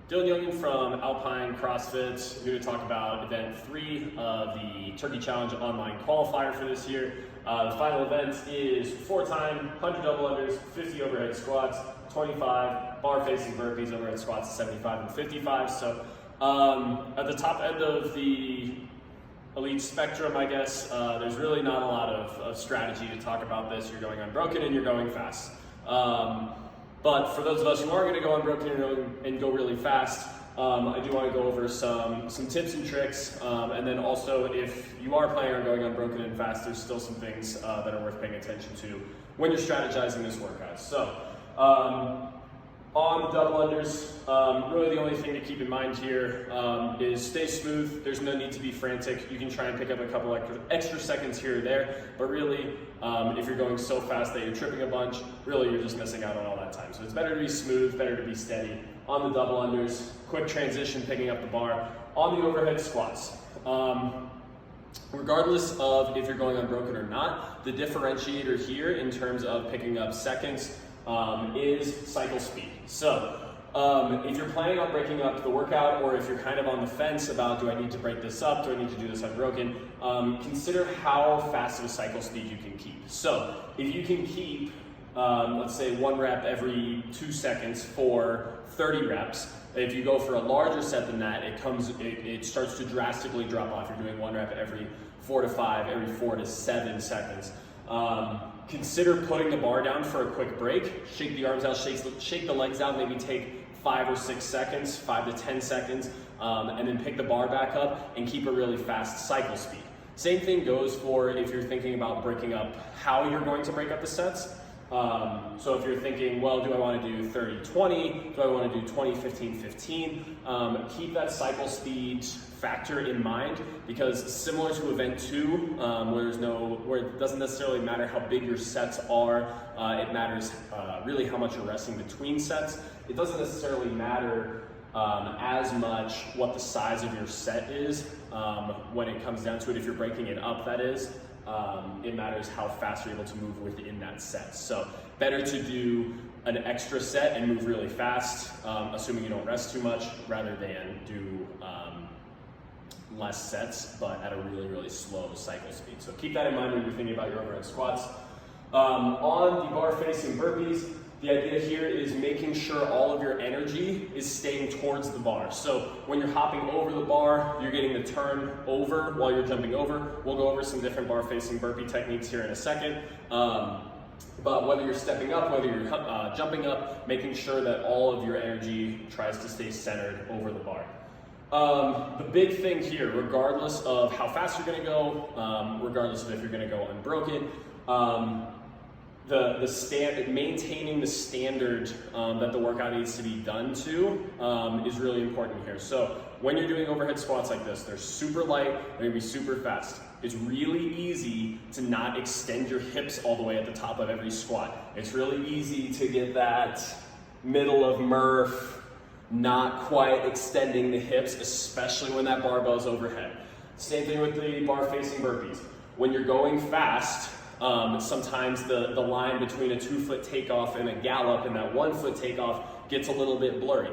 Dylan Youngin from Alpine CrossFit, here to talk about event 3 of the Turkey Challenge online qualifier for this year. The final event is 4-time 100 double unders, 50 overhead squats, 25 bar facing burpees, overhead squats 75 and 55. So at the top end of the elite spectrum, I guess, there's really not a lot of strategy to talk about this. You're going unbroken and you're going fast. But for those of us who are going to go unbroken and go really fast, I do want to go over some tips and tricks, and then also if you are planning on going unbroken and fast, there's still some things that are worth paying attention to when you're strategizing this workout. So on the double unders, really the only thing to keep in mind here is stay smooth. There's no need to be frantic. You can try and pick up a couple extra seconds here or there, but really if you're going so fast that you're tripping a bunch, really you're just missing out on all that time. So it's better to be smooth, better to be steady. On the double unders, quick transition, picking up the bar. On the overhead squats, regardless of if you're going unbroken or not, the differentiator here in terms of picking up seconds is cycle speed. So if you're planning on breaking up the workout, or if you're kind of on the fence about, do I need to break this up, do I need to do this unbroken, consider how fast of a cycle speed you can keep. So if you can keep, let's say 1 rep every 2 seconds for 30 reps, if you go for a larger set than that, it starts to drastically drop off. You're doing 1 rep every 4 to 5, every 4 to 7 seconds. Consider putting the bar down for a quick break. Shake the arms out, shake the legs out, maybe take 5 or 6 seconds, 5 to 10 seconds, and then pick the bar back up and keep a really fast cycle speed. Same thing goes for if you're thinking about breaking up how you're going to break up the sets. So if you're thinking, well, do I want to do 30-20? Do I want to do 20-15-15? Keep that cycle speed factor in mind, because similar to event 2, where it doesn't necessarily matter how big your sets are, it matters really how much you're resting between sets. It doesn't necessarily matter as much what the size of your set is when it comes down to it. If you're breaking it up, that is. It matters how fast you're able to move within that set. So better to do an extra set and move really fast, assuming you don't rest too much, rather than do less sets, but at a really, really slow cycle speed. So keep that in mind when you're thinking about your overhead squats. On the bar facing burpees, the idea here is making sure all of your energy is staying towards the bar. So when you're hopping over the bar, you're getting the turn over while you're jumping over. We'll go over some different bar facing burpee techniques here in a second. But whether you're stepping up, whether you're jumping up, making sure that all of your energy tries to stay centered over the bar. The big thing here, regardless of how fast you're going to go, regardless of if you're going to go unbroken, maintaining the standard that the workout needs to be done to is really important here. So when you're doing overhead squats like this, they're super light, they're going to be super fast. It's really easy to not extend your hips all the way at the top of every squat. It's really easy to get that middle of Murph, not quite extending the hips, especially when that barbell's overhead. Same thing with the bar facing burpees. When you're going fast, sometimes the line between a 2-foot takeoff and a gallop and that 1-foot takeoff gets a little bit blurry.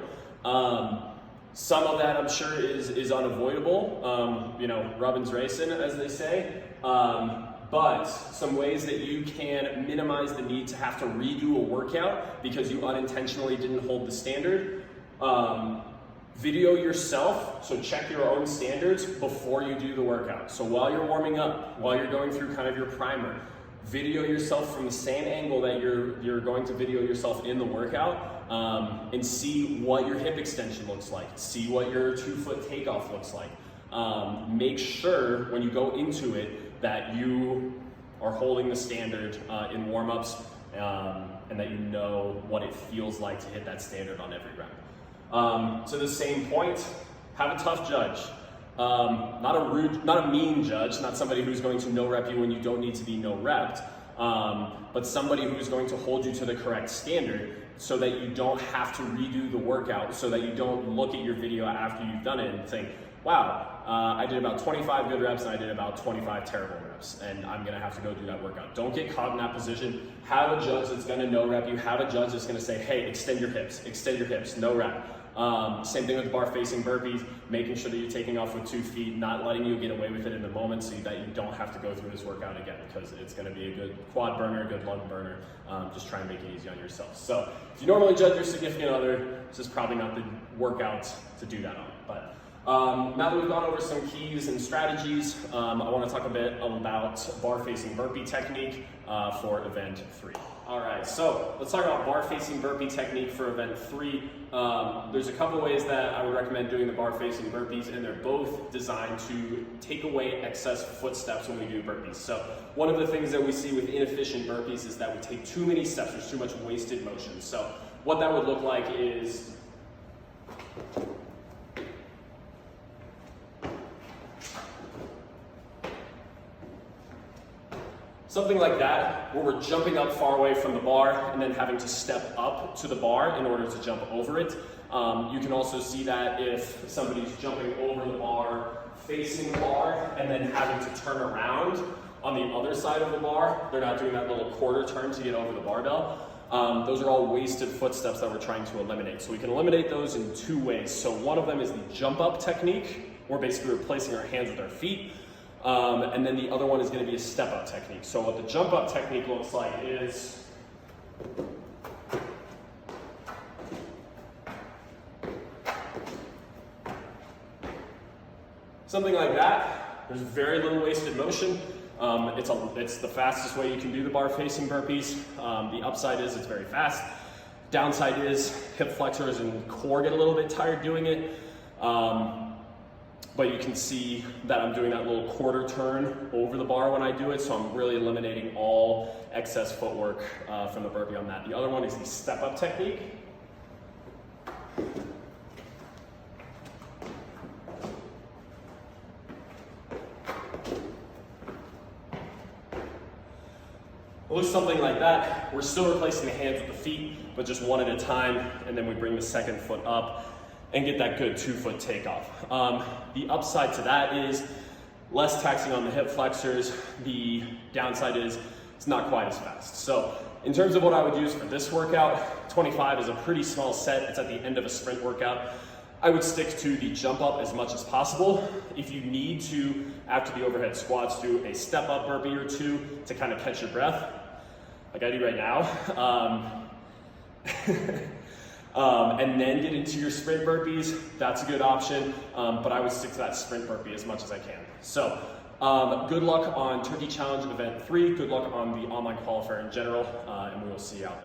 Some of that I'm sure is unavoidable, rubbin's racing, as they say. But some ways that you can minimize the need to have to redo a workout because you unintentionally didn't hold the standard. Video yourself, so check your own standards before you do the workout. So while you're warming up, while you're going through kind of your primer, video yourself from the same angle that you're going to video yourself in the workout, and see what your hip extension looks like, see what your 2-foot takeoff looks like. Make sure when you go into it that you are holding the standard in warm-ups, and that you know what it feels like to hit that standard on every round. To the same point, have a tough judge. Not a mean judge, not somebody who's going to no-rep you when you don't need to be no-repped, but somebody who's going to hold you to the correct standard so that you don't have to redo the workout, so that you don't look at your video after you've done it and think, wow, I did about 25 good reps and I did about 25 terrible reps, and I'm gonna have to go do that workout. Don't get caught in that position. Have a judge that's gonna no-rep you. Have a judge that's gonna say, hey, extend your hips, no rep. Same thing with bar facing burpees, making sure that you're taking off with 2 feet, not letting you get away with it in the moment so that you don't have to go through this workout again, because it's going to be a good quad burner, a good lung burner. Just try and make it easy on yourself. So if you normally judge your significant other, this is probably not the workout to do that on. But now that we've gone over some keys and strategies, I want to talk a bit about bar facing burpee technique for event 3. All right, so let's talk about bar facing burpee technique for event 3. There's a couple ways that I would recommend doing the bar facing burpees, and they're both designed to take away excess footsteps when we do burpees. So one of the things that we see with inefficient burpees is that we take too many steps, there's too much wasted motion. So what that would look like is something like that, where we're jumping up far away from the bar and then having to step up to the bar in order to jump over it. You can also see that if somebody's jumping over the bar, facing the bar, and then having to turn around on the other side of the bar. They're not doing that little quarter turn to get over the barbell. Those are all wasted footsteps that we're trying to eliminate. So we can eliminate those in 2 ways. So one of them is the jump up technique. We're basically replacing our hands with our feet. And then the other one is going to be a step up technique. So what the jump up technique looks like is something like that. There's very little wasted motion. It's the fastest way you can do the bar facing burpees. The upside is it's very fast. Downside is hip flexors and core get a little bit tired doing it. But you can see that I'm doing that little quarter turn over the bar when I do it, so I'm really eliminating all excess footwork from the burpee on that. The other one is the step up technique. It looks something like that. We're still replacing the hands with the feet, but just one at a time, and then we bring the second foot up and get that good 2-foot takeoff. The upside to that is less taxing on the hip flexors. The downside is it's not quite as fast. So in terms of what I would use for this workout, 25 is a pretty small set. It's at the end of a sprint workout. I would stick to the jump up as much as possible. If you need to, after the overhead squats, do a step up burpee or 2 to kind of catch your breath, like I do right now. And then get into your sprint burpees, that's a good option, but I would stick to that sprint burpee as much as I can. So good luck on Turkey Challenge Event 3, good luck on the online qualifier in general, and we will see you out there.